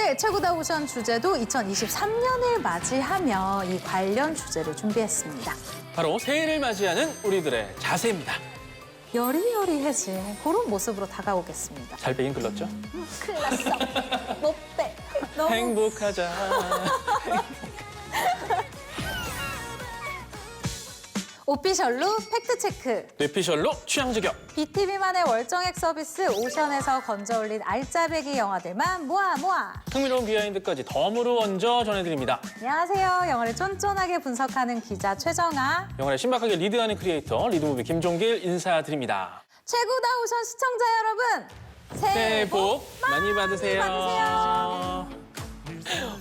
오늘 최고다 오션 주제도 2023년을 맞이하며 이 관련 주제를 준비했습니다. 바로 새해를 맞이하는 우리들의 자세입니다. 여리여리해진 그런 모습으로 다가오겠습니다. 잘 빼긴 글렀죠? 큰일 났어. 못 빼. 너무 행복하자. 오피셜로 팩트체크. 뇌피셜로 취향 저격. BTV만의 월정액 서비스 오션에서 건져올린 알짜배기 영화들만 모아. 흥미로운 비하인드까지 덤으로 얹어 전해드립니다. 안녕하세요. 영화를 쫀쫀하게 분석하는 기자 최정아. 영화를 신박하게 리드하는 크리에이터 리드무비 김종길 인사드립니다. 최고다 오션 시청자 여러분. 새해 복 많이 받으세요.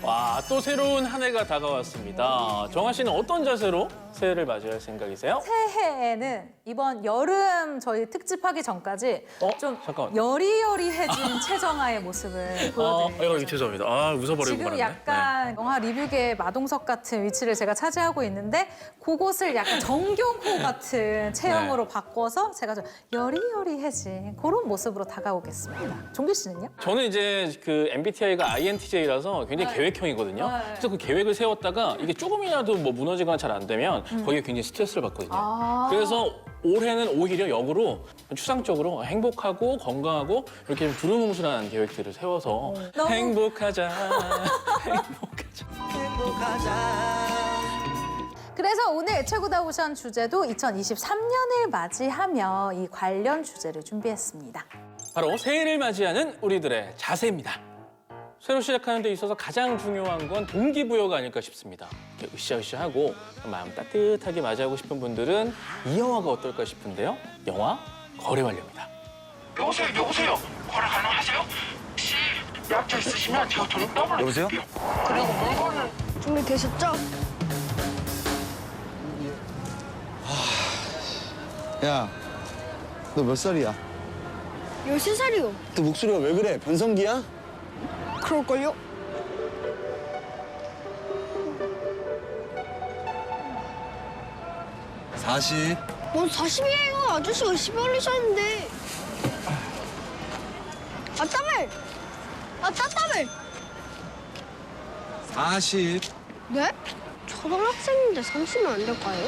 와, 또 새로운 한 해가 다가왔습니다. 정아 씨는 어떤 자세로 새해를 맞이할 생각이세요? 새해에는 이번 여름 저희 특집하기 전까지 좀 잠깐만. 여리여리해진 최정아의 모습을 보여드릴게요. 죄송합니다. 웃어버리고 지금 약간 영화 리뷰계 마동석 같은 위치를 제가 차지하고 있는데 그곳을 약간 정경호 같은 체형으로 바꿔서 제가 좀 여리여리해진 그런 모습으로 다가오겠습니다. 종길 씨는요? 저는 이제 그 MBTI가 INTJ라서 굉장히 계획형이거든요. 그래서 그 계획을 세웠다가 이게 조금이라도 뭐 무너지거나 잘 안 되면 거기에 굉장히 스트레스를 받거든요. 그래서 올해는 오히려 역으로 추상적으로 행복하고 건강하고 이렇게 좀 두루뭉술한 계획들을 세워서 너무- 행복하자. 그래서 오늘 최고다 오션 주제도 2023년을 맞이하며 이 관련 주제를 준비했습니다. 바로 새해를 맞이하는 우리들의 자세입니다. 새로 시작하는 데 있어서 가장 중요한 건 동기부여가 아닐까 싶습니다. 이렇게 으쌰으쌰하고 마음 따뜻하게 맞이하고 싶은 분들은 이 영화가 어떨까 싶은데요. 영화 거래완료입니다. 여보세요. 거래 가능하세요? 혹시 약자 있으시면 제가 돈을 더블로 여보세요? 드릴게요. 그리고 물건은 준비되셨죠? 야, 너 몇 살이야? 13살이요. 너 목소리가 왜 그래? 변성기야? 그럴걸요? 사십. 뭔 40이에요? 아저씨가 10원이셨는데. 아, 땀을! 아, 따땀을! 40. 네? 초등학생인데 30면 안 될까요?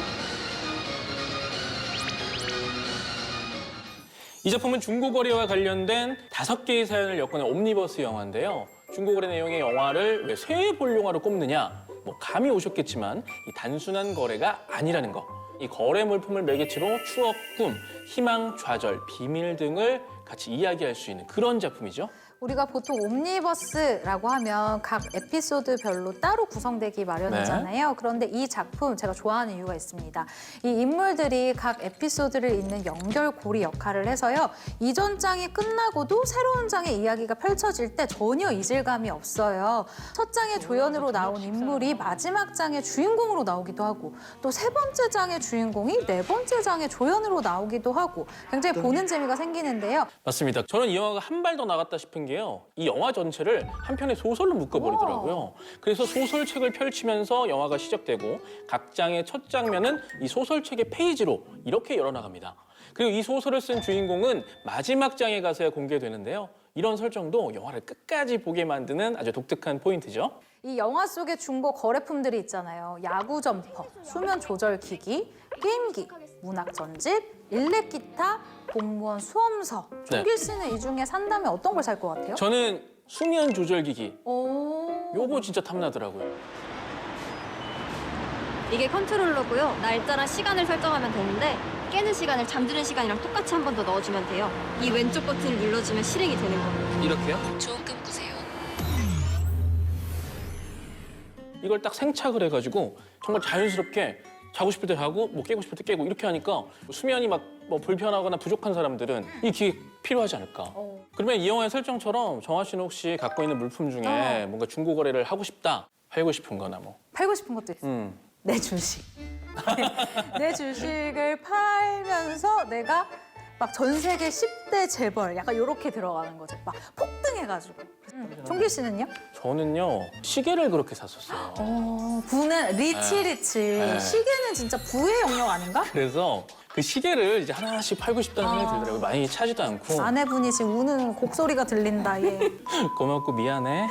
이 작품은 중고거래와 관련된 5개의 사연을 엮어낸 옴니버스 영화인데요. 중고거래 내용의 영화를 왜 새해 볼 영화로 꼽느냐? 뭐 감이 오셨겠지만 이 단순한 거래가 아니라는 거. 이 거래 물품을 매개체로 추억, 꿈, 희망, 좌절, 비밀 등을 같이 이야기할 수 있는 그런 작품이죠. 우리가 보통 옴니버스라고 하면 각 에피소드별로 따로 구성되기 마련이잖아요. 그런데 이 작품 제가 좋아하는 이유가 있습니다. 이 인물들이 각 에피소드를 잇는 연결고리 역할을 해서요. 이전 장이 끝나고도 새로운 장의 이야기가 펼쳐질 때 전혀 이질감이 없어요. 첫 장의 조연으로 나온 인물이 마지막 장의 주인공으로 나오기도 하고 또 세 번째 장의 주인공이 네 번째 장의 조연으로 나오기도 하고 굉장히 보는 재미가 생기는데요. 맞습니다. 저는 이 영화가 한 발 더 나갔다 싶은 게요. 이 영화 전체를 한 편의 소설로 묶어버리더라고요. 그래서 소설책을 펼치면서 영화가 시작되고 각 장의 첫 장면은 이 소설책의 페이지로 이렇게 열어나갑니다. 그리고 이 소설을 쓴 주인공은 마지막 장에 가서야 공개되는데요. 이런 설정도 영화를 끝까지 보게 만드는 아주 독특한 포인트죠. 이 영화 속의 중고 거래품들이 있잖아요. 야구 점퍼, 수면 조절 기기, 게임기, 문학 전집, 일렉 기타, 공무원 수험서. 종길 씨는 이 중에 산다면 어떤 걸 살 것 같아요? 저는 수면 조절기기. 오. 요거 진짜 탐나더라고요. 이게 컨트롤러고요. 날짜랑 시간을 설정하면 되는데 깨는 시간을 잠드는 시간이랑 똑같이 한 번 더 넣어주면 돼요. 이 왼쪽 버튼을 눌러주면 실행이 되는 거예요. 이렇게요? 좋은 꿈 꾸세요. 이걸 딱 생착을 해가지고 정말 자연스럽게 자고 싶을 때 자고 뭐 깨고 싶을 때 깨고 이렇게 하니까 수면이 막 뭐 불편하거나 부족한 사람들은 이 기계 필요하지 않을까. 그러면 이 영화의 설정처럼 정아 씨는 혹시 갖고 있는 물품 중에 뭔가 중고 거래를 하고 싶다, 팔고 싶은 거나 뭐. 팔고 싶은 것도 있어요. 내 주식. 내 주식을 팔면서 내가 막 전 세계 10대 재벌 약간 이렇게 들어가는 거죠. 막 폭등해가지고. 종길 씨는요? 저는요 시계를 그렇게 샀었어요. 부는 리치. 네. 시계는 진짜 부의 영역 아닌가? 그래서 그 시계를 이제 하나씩 팔고 싶다는 생각이 들더라고요. 많이 차지도 않고. 아내분이 지금 우는 곡소리가 들린다. 예. 고맙고 미안해.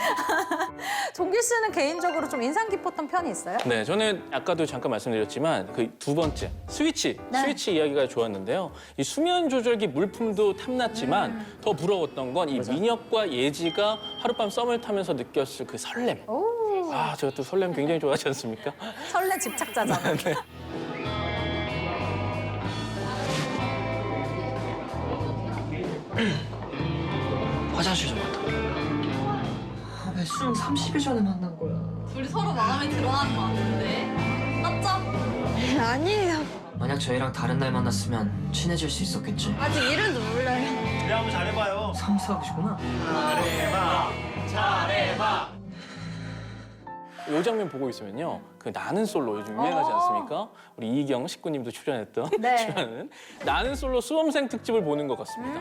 종길 씨는 개인적으로 좀 인상 깊었던 편이 있어요? 네, 저는 아까도 잠깐 말씀드렸지만 그 두 번째 스위치 이야기가 좋았는데요. 이 수면 조절기 물품도 탐났지만 더 부러웠던 건 이 민혁과 예지가 하룻밤 썸을 타면서 느꼈을 그 설렘. 오, 아, 제가 또 설렘 굉장히 좋아하지 않습니까? 설레 집착자잖아. 화장실 좀 갔다. 왜 수능 30일 전에 만난 거야? 둘이 서로 마음에 들어하는 거 같은데? 맞죠? 아니에요. 만약 저희랑 다른 날 만났으면 친해질 수 있었겠지. 아직 이름도 몰라요. 삼수하고시구나. 이 장면 보고 있으면요. 그 나는 솔로 요즘 유행하지 않습니까? 우리 이희경 식구님도 출연했던 네. 출연하는 나는 솔로 수험생 특집을 보는 것 같습니다.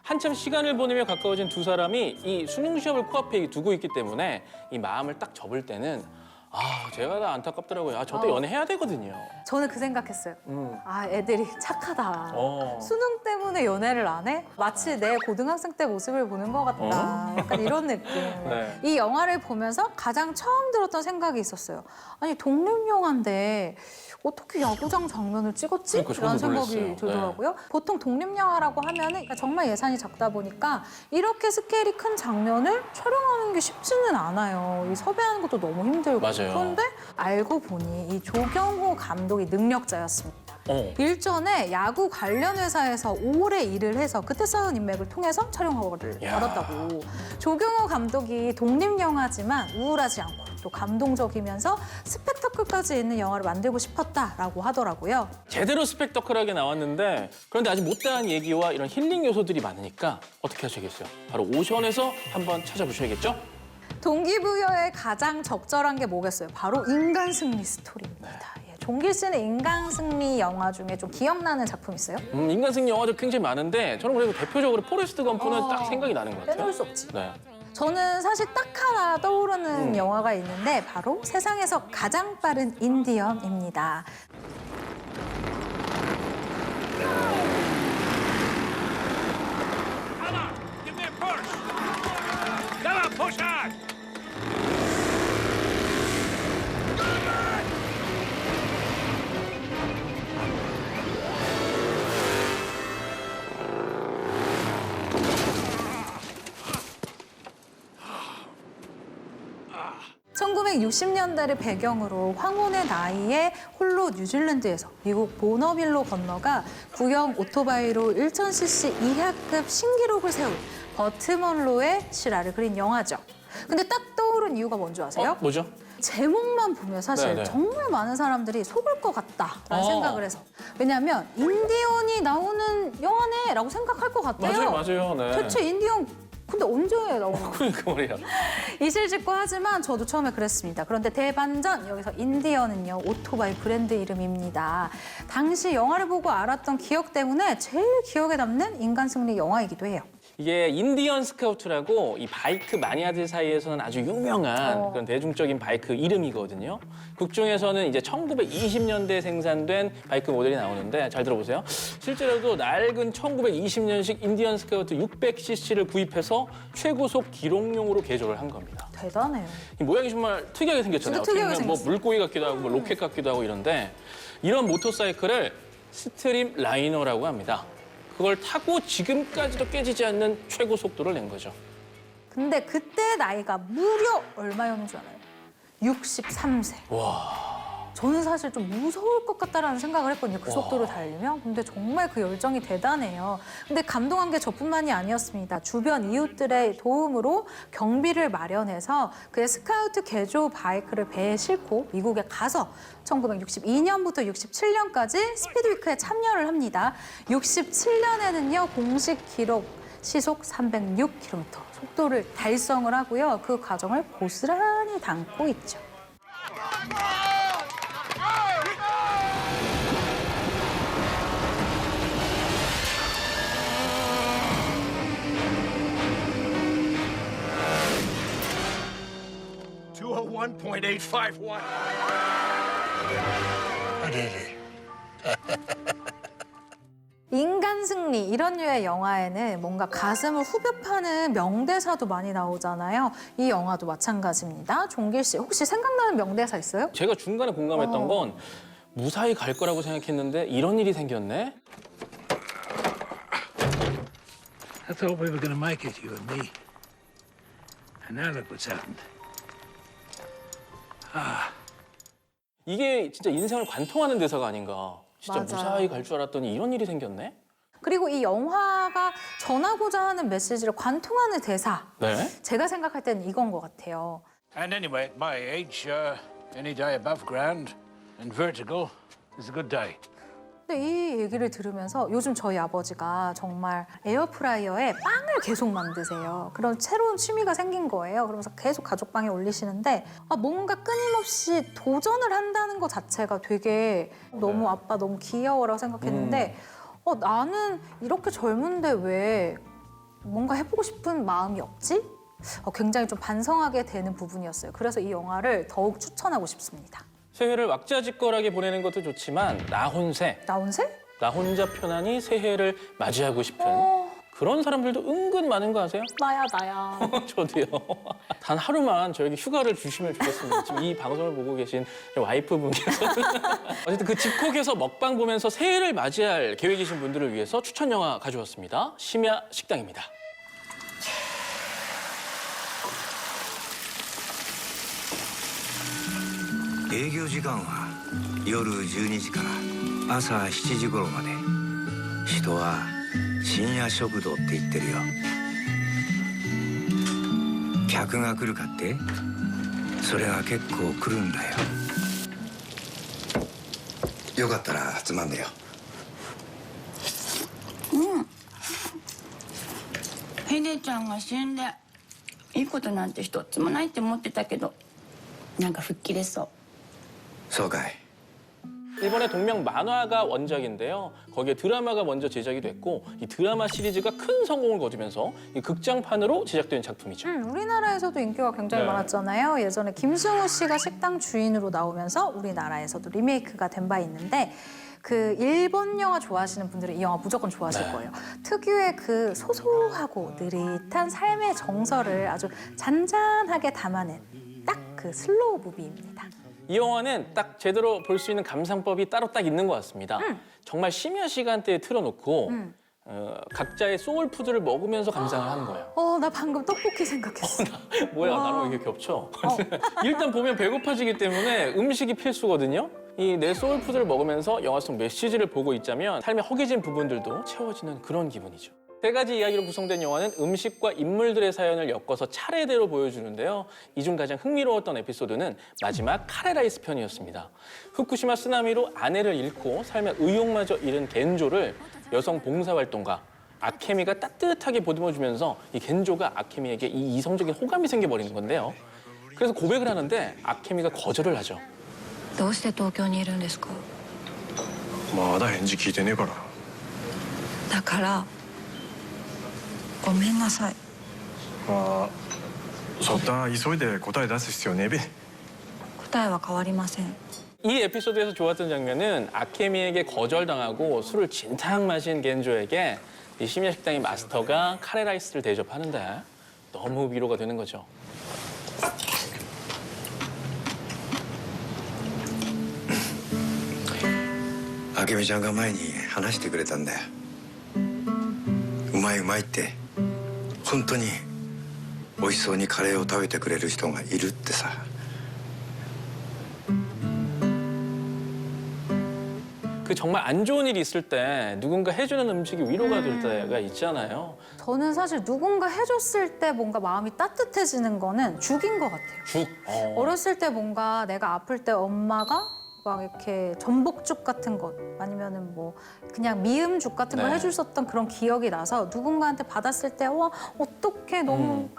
한참 시간을 보내며 가까워진 두 사람이 이 수능 시험을 코앞에 두고 있기 때문에 이 마음을 딱 접을 때는 아, 제가 다 안타깝더라고요. 아, 저도 연애해야 되거든요. 저는 그 생각했어요. 아, 애들이 착하다. 수능 때문에 연애를 안 해? 마치 내 고등학생 때 모습을 보는 것 같다. 약간 이런 느낌. 네. 이 영화를 보면서 가장 처음 들었던 생각이 있었어요. 아니, 독립영화인데 어떻게 야구장 장면을 찍었지? 그러니까 저도 라는 생각이 놀랐어요. 들더라고요. 보통 독립영화라고 하면은 그러니까 정말 예산이 작다 보니까 이렇게 스케일이 큰 장면을 촬영하는 게 쉽지는 않아요. 이 섭외하는 것도 너무 힘들고. 맞아요. 그런데 알고 보니 이 조경호 감독이 능력자였습니다. 일전에 야구 관련 회사에서 오래 일을 해서 그때 쌓은 인맥을 통해서 촬영 허가를 야. 받았다고. 조경호 감독이 독립영화지만 우울하지 않고 또 감동적이면서 스펙터클까지 있는 영화를 만들고 싶었다라고 하더라고요. 제대로 스펙터클하게 나왔는데 그런데 아직 못다한 얘기와 이런 힐링 요소들이 많으니까 어떻게 하셔야겠어요? 바로 오션에서 한번 찾아보셔야겠죠? 동기부여에 가장 적절한 게 뭐겠어요? 바로 인간 승리 스토리입니다. 예, 종길 씨는 인간 승리 영화 중에 좀 기억나는 작품 있어요? 인간 승리 영화들 굉장히 많은데 저는 그래도 대표적으로 포레스트 검프는 딱 생각이 나는 것 같아요. 빼놓을 수 없지. 네. 저는 사실 딱 하나 떠오르는 영화가 있는데 바로 세상에서 가장 빠른 인디언입니다. Come on, give me a push. Come on, push on. (1960년대를) 배경으로 황혼의 나이에 홀로 뉴질랜드에서 미국 보너빌로 건너가 구형 오토바이로 1000cc 이하급 신기록을 세운 버트 먼로의 실화를 그린 영화죠. 근데 딱 떠오른 이유가 뭔지 아세요? 뭐죠? 제목만 보면 사실 네네. 정말 많은 사람들이 속을 것 같다라는 어. 생각을 해서. 왜냐하면 인디언이 나오는 영화네라고 생각할 것 같아요. 맞아요. 네. 대체 인디언 근데 언제 나오는 거야? 그러니까 말이야. 이실직고 하지만 저도 처음에 그랬습니다. 그런데 대반전 여기서 인디언은요 오토바이 브랜드 이름입니다. 당시 영화를 보고 알았던 기억 때문에 제일 기억에 남는 인간 승리 영화이기도 해요. 이게 인디언 스카우트라고 이 바이크 마니아들 사이에서는 아주 유명한 그런 대중적인 바이크 이름이거든요. 극중에서는 이제 1920년대 생산된 바이크 모델이 나오는데 잘 들어보세요. 실제로도 낡은 1920년식 인디언 스카우트 600cc를 구입해서 최고속 기록용으로 개조를 한 겁니다. 대단해요. 이 모양이 정말 특이하게 생겼잖아요. 진짜 특이하게 어떻게 보면 뭐 생겼어. 물고기 같기도 하고 뭐 로켓 같기도 하고 이런데 이런 모터사이클을 스트림 라이너라고 합니다. 그걸 타고 지금까지도 깨지지 않는 최고 속도를 낸 거죠. 근데 그때 나이가 무려 얼마였는 줄 알아요? 63세. 와. 저는 사실 좀 무서울 것 같다라는 생각을 했거든요. 그 속도로 달리면. 근데 정말 그 열정이 대단해요. 근데 감동한 게 저뿐만이 아니었습니다. 주변 이웃들의 도움으로 경비를 마련해서 그의 스카우트 개조 바이크를 배에 싣고 미국에 가서 1962년부터 67년까지 스피드위크에 참여를 합니다. 67년에는요, 공식 기록 시속 306km 속도를 달성을 하고요. 그 과정을 고스란히 담고 있죠. 인간 승리 이런 류의 영화에는 뭔가 가슴을 후벼 파는 명대사도 많이 나오잖아요. 이 영화도 마찬가지입니다. 종길 씨 혹시 생각나는 명대사 있어요? 제가 중간에 공감했던 건 무사히 갈 거라고 생각했는데 이런 일이 생겼네? I thought we were going to make it, you and me. And now look what's happened. 이게 진짜 인생을 관통하는 대사가 아닌가. 진짜 맞아요. 무사히 갈 줄 알았더니 이런 일이 생겼네? 그리고 이 영화가 전하고자 하는 메시지를 관통하는 대사. 네. 제가 생각할 때는 이건 것 같아요. And anyway, at my age, any day above ground and vertical is a good day. 근데 이 얘기를 들으면서 요즘 저희 아버지가 정말 에어프라이어에 빵을 계속 만드세요. 그런 새로운 취미가 생긴 거예요. 그러면서 계속 가족방에 올리시는데 뭔가 끊임없이 도전을 한다는 것 자체가 되게 너무 아빠 너무 귀여워라고 생각했는데 나는 이렇게 젊은데 왜 뭔가 해보고 싶은 마음이 없지? 굉장히 좀 반성하게 되는 부분이었어요. 그래서 이 영화를 더욱 추천하고 싶습니다. 새해를 왁자지껄하게 보내는 것도 좋지만 나 혼세, 나온새? 나 혼자 편안히 새해를 맞이하고 싶은 그런 사람들도 은근 많은 거 아세요? 나야. 저도요. 단 하루만 저에게 휴가를 주시면 좋겠습니다. 지금 이 방송을 보고 계신 와이프분께서 어쨌든 그 집콕에서 먹방 보면서 새해를 맞이할 계획이신 분들을 위해서 추천 영화 가져왔습니다. 심야 식당입니다.営業時間は夜12時から朝7時頃まで。人は深夜食堂って言ってるよ。客が来るかって？それが結構来るんだよ。よかったらつまんでよ。ヘデちゃんが死んでいいことなんて一つもないって思ってたけどなんか吹っ切れそう。そうかい。 일본의 동명 만화가 원작인데요. 거기에 드라마가 먼저 제작이 됐고 이 드라마 시리즈가 큰 성공을 거두면서 이 극장판으로 제작된 작품이죠. 우리나라에서도 인기가 굉장히 네. 많았잖아요. 예전에 김승우 씨가 식당 주인으로 나오면서 우리나라에서도 리메이크가 된 바 있는데 그 일본 영화 좋아하시는 분들은 이 영화 무조건 좋아하실 네. 거예요. 특유의 그 소소하고 느릿한 삶의 정서를 아주 잔잔하게 담아낸 딱 그 슬로우 무비입니다. 이 영화는 딱 제대로 볼 수 있는 감상법이 따로 딱 있는 것 같습니다. 정말 심야 시간대에 틀어놓고 각자의 소울푸드를 먹으면서 감상을 하는 거예요. 나 방금 떡볶이 생각했어. 뭐야, 와. 나랑 왜 이렇게 겹쳐? 일단 보면 배고파지기 때문에 음식이 필수거든요. 이 내 소울푸드를 먹으면서 영화 속 메시지를 보고 있자면 삶의 허기진 부분들도 채워지는 그런 기분이죠. 세 가지 이야기로 구성된 영화는 음식과 인물들의 사연을 엮어서 차례대로 보여주는데요. 이 중 가장 흥미로웠던 에피소드는 마지막 카레라이스 편이었습니다. 후쿠시마 쓰나미로 아내를 잃고 삶의 의욕마저 잃은 겐조를 여성 봉사활동가 아케미가 따뜻하게 보듬어주면서 이 겐조가 아케미에게 이 이성적인 호감이 생겨버리는 건데요. 그래서 고백을 하는데 아케미가 거절을 하죠. どうして東京にいるんですか？まだ返事聞いてねえから。だからごめんなさい。まあそんな急いで答え出す必要ねえべ。答えは変わりません。 이 에피소드에서 좋았던 장면은 아케미에게 거절당하고 술을 진탕 마신 겐조에게 이 심야 식당의 마스터가 카레라이스를 대접하는데 너무 위로가 되는 거죠. 明美ちゃんが前に話してくれたんだよ。うまいうまいって本当に美味しそうにカレーを食べてくれる人がいるってさ。 그 정말 안 좋은 일이 있을 때 누군가 해주는 음식이 위로가 될 때가 있잖아요. 저는 사실 누군가 해줬을 때 뭔가 마음이 따뜻해지는 거는 죽인 것 같아요. 죽. 어렸을 때 뭔가 내가 아플 때 엄마가 막 이렇게 전복죽 같은 것 아니면은 뭐 그냥 미음죽 같은 걸 네. 해주셨던 그런 기억이 나서 누군가한테 받았을 때 와 어떡해 너무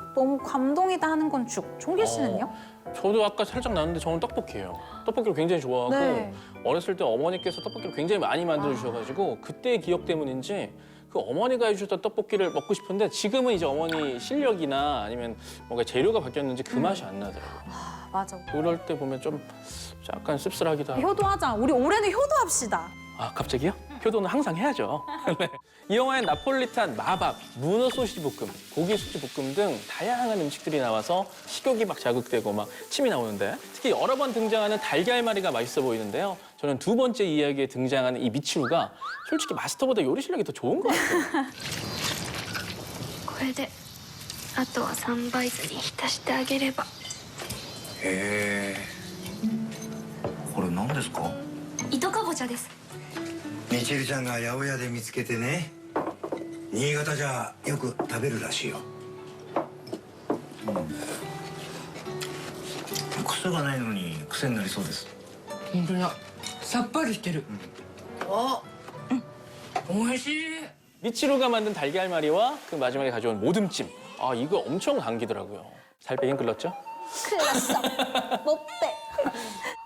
감동이다 하는 건 죽. 종길 씨는요? 저도 아까 살짝 나왔는데 저는 떡볶이에요. 떡볶이를 굉장히 좋아하고 네. 어렸을 때 어머니께서 떡볶이를 굉장히 많이 만들어 주셔가지고 그때의 기억 때문인지 그 어머니가 해주셨던 떡볶이를 먹고 싶은데 지금은 이제 어머니 실력이나 아니면 뭔가 재료가 바뀌었는지 그 맛이 안 나더라고요. 맞아. 그럴 때 보면 좀 약간 씁쓸하기도 하고. 효도하자. 우리 올해는 효도합시다. 아 갑자기요? 효도는 항상 해야죠. 네. 이 영화엔 나폴리탄, 마밥, 문어 소시지 볶음, 고기 수지 볶음 등 다양한 음식들이 나와서 식욕이 막 자극되고 막 침이 나오는데 특히 여러 번 등장하는 달걀말이가 맛있어 보이는데요. 저는 두 번째 이야기에 등장하는 이 미치루가 솔직히 마스터보다 요리 실력이 더 좋은 것 같아요. これであとは3倍酢に浸してあげれば。へえこれ何ですか？糸かぼちゃです。みちるちゃんが八百屋で見つけてね、新潟じゃよく食べるらしいよ。癖がないのに癖になりそうです。本当ださっぱりしてる、美味しい。 미치루가 만든 달걀말이와 그 마지막에 가져온 모듬찜. 아, 이거 엄청 당기더라고요. 살 빼긴 글렀죠? 큰일 났어. 못 빼.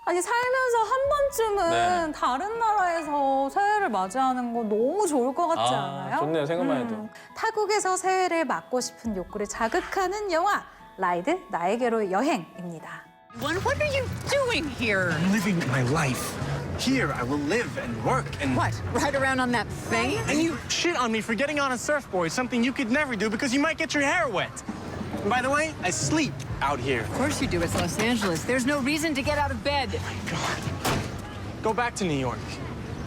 아니 살면서 한 번쯤은 네. 다른 나라에서 새해를 맞이하는 거 너무 좋을 것 같지 않아요? 좋네요. 생각만 해도. 타국에서 새해를 맞고 싶은 욕구를 자극하는 영화 라이드 나에게로 여행입니다. What are you doing here? I'm living my life. Here, I will live and work and... What? Ride around on that thing? And you shit on me for getting on a surfboard, something you could never do because you might get your hair wet. And by the way, I sleep out here. Of course you do. It's Los Angeles. There's no reason to get out of bed. Go back to New York.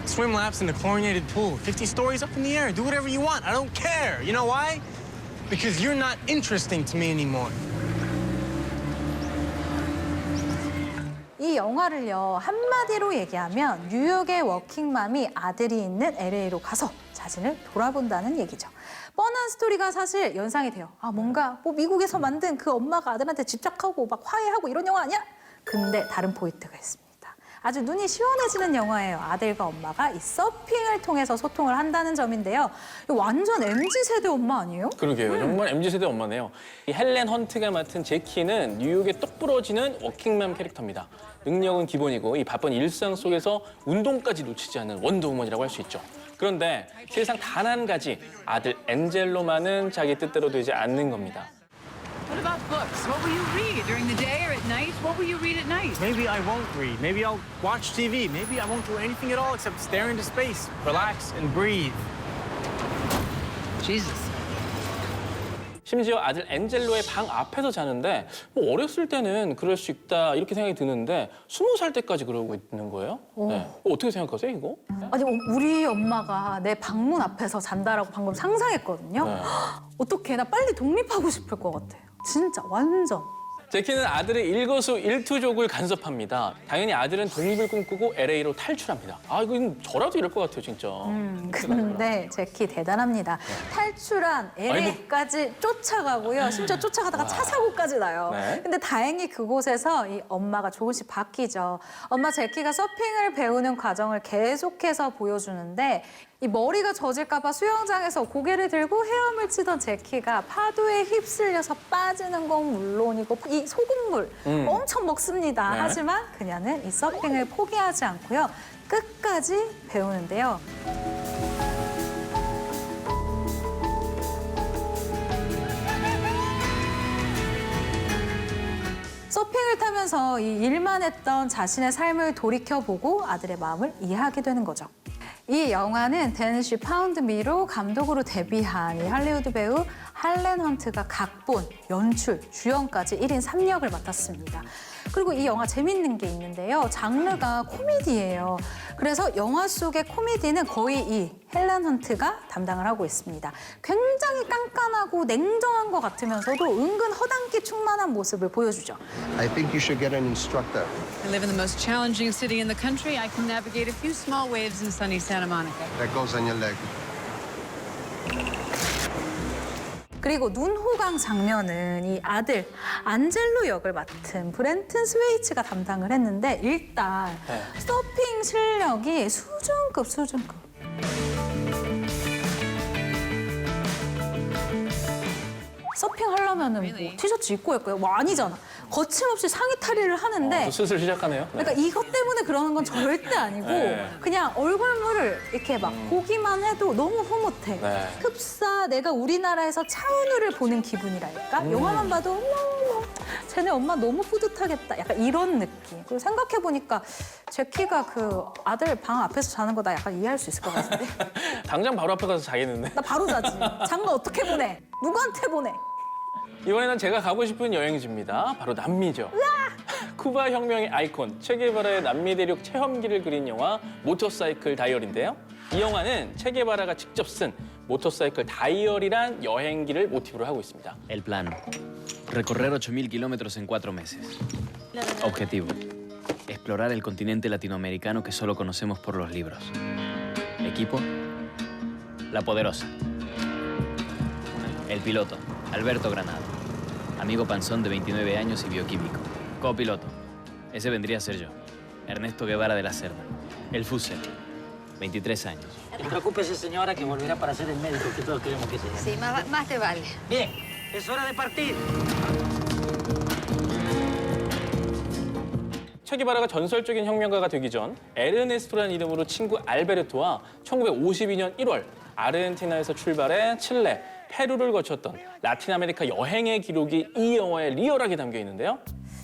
Swim laps in the chlorinated pool. 50 stories up in the air. Do whatever you want. I don't care. You know why? Because you're not interesting to me anymore. 이 영화를요 한마디로 얘기하면 뉴욕의 워킹맘이 아들이 있는 LA로 가서 자신을 돌아본다는 얘기죠. 뻔한 스토리가 사실 연상이 돼요. 아 뭔가 뭐 미국에서 만든 그 엄마가 아들한테 집착하고 막 화해하고 이런 영화 아니야? 근데 다른 포인트가 있습니다. 아주 눈이 시원해지는 영화예요. 아들과 엄마가 이 서핑을 통해서 소통을 한다는 점인데요. 이거 완전 MZ세대 엄마 아니에요? 그러게요. 정말 MZ세대 엄마네요. 이 헬렌 헌트가 맡은 제키는 뉴욕의 똑 부러지는 워킹맘 캐릭터입니다. 능력은 기본이고 이 바쁜 일상 속에서 운동까지 놓치지 않는 원더우먼이라고 할 수 있죠. 그런데 세상 단 한 가지 아들 엔젤로만은 자기 뜻대로 되지 않는 겁니다. What about books? What will you read during the day or at night? What will you read at night? Maybe I won't read. Maybe I'll watch TV. Maybe I won't do anything at all except stare into space, relax, and breathe. Jesus. 심지어 아들 엔젤로의 방 앞에서 자는데 뭐 어렸을 때는 그럴 수 있다 이렇게 생각이 드는데 20살 때까지 그러고 있는 거예요? 네. 어떻게 생각하세요, 이거? 아니 우리 엄마가 내 방문 앞에서 잔다라고 방금 상상했거든요. 네. 어떡해 나 빨리 독립하고 싶을 것 같아요. 진짜 완전. 제키는 아들의 일거수일투족을 간섭합니다. 당연히 아들은 독립을 꿈꾸고 LA로 탈출합니다. 아, 이거 저라도 이럴 것 같아요, 진짜. 근데 제키 대단합니다. 탈출한 LA까지 쫓아가고요. 심지어 쫓아가다가 차 사고까지 나요. 네. 근데 다행히 그곳에서 이 엄마가 조금씩 바뀌죠. 엄마 제키가 서핑을 배우는 과정을 계속해서 보여주는데 이 머리가 젖을까 봐 수영장에서 고개를 들고 헤엄을 치던 제키가 파도에 휩쓸려서 빠지는 건 물론이고 이 소금물 엄청 먹습니다. 네. 하지만 그녀는 이 서핑을 포기하지 않고요. 끝까지 배우는데요. 서핑을 타면서 이 일만 했던 자신의 삶을 돌이켜보고 아들의 마음을 이해하게 되는 거죠. 이 영화는 데니시 파운드미로 감독으로 데뷔한 이 할리우드 배우 헬렌 헌트가 각본, 연출, 주연까지 1인 3역을 맡았습니다. 그리고 이 영화 재밌는 게 있는데요. 장르가 코미디예요. 그래서 영화 속의 코미디는 거의 이 헬렌 헌트가 담당을 하고 있습니다. 굉장히 깐깐하고 냉정한 것 같으면서도 은근 허당기 충만한 모습을 보여주죠. I think you should get an instructor. I live in the most challenging city in the country. I can navigate a few small waves in sunny Santa Monica. That goes on your leg. 그리고 눈호강 장면은 이 아들 안젤로 역을 맡은 브렌튼 스웨이츠가 담당을 했는데 일단 서핑 실력이 수준급. 서핑 하려면은 뭐 티셔츠 입고 할 거예요? 뭐 아니잖아. 거침없이 상의 탈의를 하는데 또 슬슬 시작하네요. 네. 그러니까 이것 때문에 그러는 건 절대 아니고 네. 그냥 얼굴물을 이렇게 막 보기만 해도 너무 흐뭇해. 네. 흡사 내가 우리나라에서 차은우를 보는 기분이랄까? 영화만 봐도 어머 쟤네 엄마 너무 뿌듯하겠다. 약간 이런 느낌. 그리고 생각해보니까 제 키가 그 아들 방 앞에서 자는 거 나 약간 이해할 수 있을 것 같은데. 당장 바로 앞에 가서 자겠는데. 나 바로 자지. 장가 어떻게 보내? 누구한테 보내? 이번에는 제가 가고 싶은 여행지입니다. 바로 남미죠. 쿠바 혁명의 아이콘 체게바라의 남미 대륙 체험기를 그린 영화 모터사이클 다이어리인데요. 이 영화는 체게바라가 직접 쓴 모터사이클 다이어리란 여행기를 모티브로 하고 있습니다. El plan. Recorrer 8.000 kilómetros en 4 meses. Objetivo. Explorar el continente latinoamericano que solo conocemos por los libros. Equipo. La Poderosa. El piloto. Alberto Granado. Amigo panzón de 29 años y bioquímico. Copiloto. Ese vendría a ser yo. Ernesto Guevara de la Cerda. El Fusel. 23 años. No preocúpese, señora, que volverá para ser el médico que todos queremos que sea. Sí, más te vale. Bien, es hora de partir. 체게바라가 전설적인 혁명가가 되기 전 에르네스토라는 이름으로 친구 알베르토와 1952년 1월 아르헨티나에서 출발해 칠레, 페루를 거쳤던 라틴 아메리카 여행의 기록이 이 영화에 리얼하게 담겨 있는데요.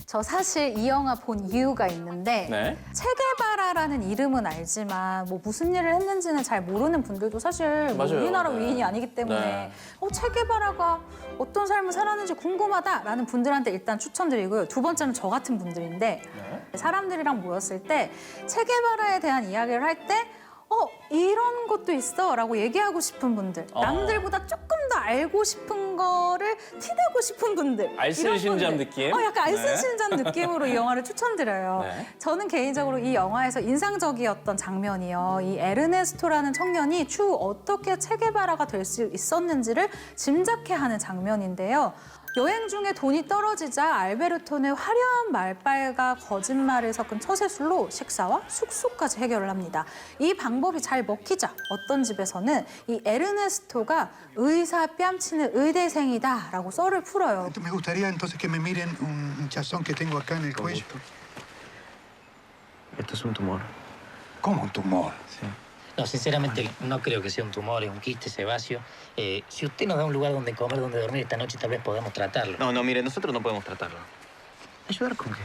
저 사실 이 영화 본 이유가 있는데 네. 체게바라라는 이름은 알지만 뭐 무슨 일을 했는지는 잘 모르는 분들도 사실 뭐 맞아요. 우리나라 네. 위인이 아니기 때문에 네. 체게바라가 어떤 삶을 살았는지 궁금하다라는 분들한테 일단 추천드리고요. 두 번째는 저 같은 분들인데 사람들이랑 모였을 때 체게바라에 대한 이야기를 할 때 이런 것도 있어 라고 얘기하고 싶은 분들 남들보다 조금 더 알고 싶은 거를 티내고 싶은 분들 알쓸신잡 느낌? 약간 알쓸신잡 느낌으로 이 영화를 추천드려요. 네. 저는 개인적으로 이 영화에서 인상적이었던 장면이요. 이 에르네스토라는 청년이 추후 어떻게 체게바라가 될 수 있었는지를 짐작해하는 장면인데요. 여행 중에 돈이 떨어지자 알베르토는 화려한 말빨과 거짓말을 섞은 처세술로 식사와 숙소까지 해결을 합니다. 이 방법이 잘 먹히자 어떤 집에서는 이 에르네스토가 의사 뺨치는 의대생이다라고 썰을 풀어요. Me gustaría entonces que me miren un hinchazón que tengo acá en el cuello. Esto es un tumor. ¿Cómo un tumor? Sí. No, sinceramente no creo que sea un tumor, es un quiste sebáceo. Si usted nos da un lugar donde comer, donde dormir esta noche, tal vez podamos tratarlo. No, mire, nosotros no podemos tratarlo. ¿Ayudar con qué?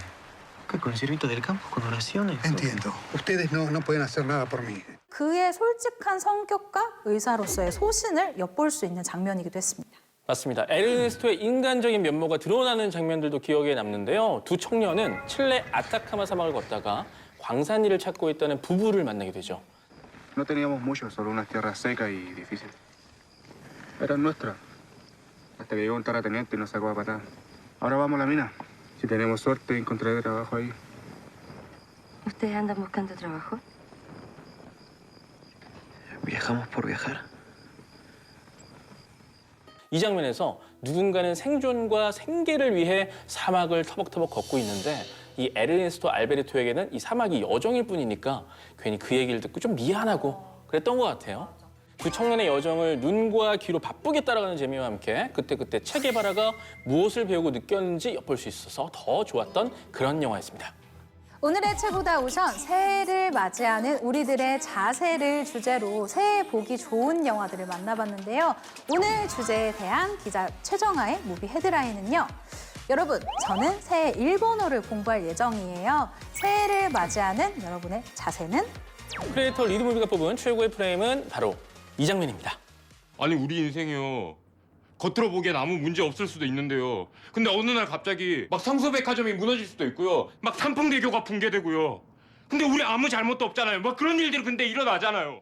¿Qué, con siervitos del campo? ¿Con oraciones? Entiendo. Ustedes no pueden hacer nada por mí. 그의 솔직한 성격과 의사로서의 소신을 엿볼 수 있는 장면이기도 했습니다. 맞습니다. 에르네스토의 인간적인 면모가 드러나는 장면들도 기억에 남는데요. 두 청년은 칠레 아타카마 사막을 걷다가 광산 일을 찾고 있다는 부부를 만나게 되죠. No teníamos mucho, solo unas tierras secas y difíciles. Eran nuestras. Hasta que llegó un terrateniente y nos sacó a patada. Ahora vamos a la mina. Si tenemos suerte, encontraré trabajo ahí. ¿Ustedes andan buscando trabajo? Viajamos por viajar. 이 장면에서 누군가는 생존과 생계를 위해 사막을 터벅터벅 걷고 있는데 이 에르네스토 알베르토에게는 이 사막이 여정일 뿐이니까 괜히 그 얘기를 듣고 좀 미안하고 그랬던 것 같아요. 두 청년의 여정을 눈과 귀로 바쁘게 따라가는 재미와 함께 그때 체게바라가 무엇을 배우고 느꼈는지 엿볼 수 있어서 더 좋았던 그런 영화였습니다. 오늘의 최고다 오션, 새해를 맞이하는 우리들의 자세를 주제로 새해 보기 좋은 영화들을 만나봤는데요. 오늘 주제에 대한 기자 최정아의 무비 헤드라인은요. 여러분, 저는 새해 일본어를 공부할 예정이에요. 새해를 맞이하는 여러분의 자세는? 크리에이터 리드무비가 뽑은 최고의 프레임은 바로 이 장면입니다. 아니 우리 인생이요. 겉으로 보기엔 아무 문제 없을 수도 있는데요. 근데 어느 날 갑자기 막 성서백화점이 무너질 수도 있고요. 막 삼풍대교가 붕괴되고요. 근데 우리 아무 잘못도 없잖아요. 막 그런 일들이 근데 일어나잖아요.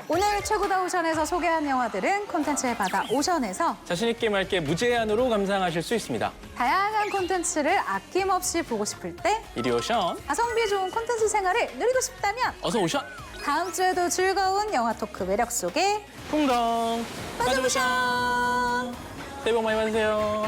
오늘 최고다 오션에서 소개한 영화들은 콘텐츠의 바다 오션에서 자신 있게 맑게 무제한으로 감상하실 수 있습니다. 다양한 콘텐츠를 아낌없이 보고 싶을 때 이리 오션, 가성비 좋은 콘텐츠 생활을 누리고 싶다면 어서 오션, 다음 주에도 즐거운 영화 토크 매력 속에 풍덩 빠져오션! 새해 복 많이 받으세요.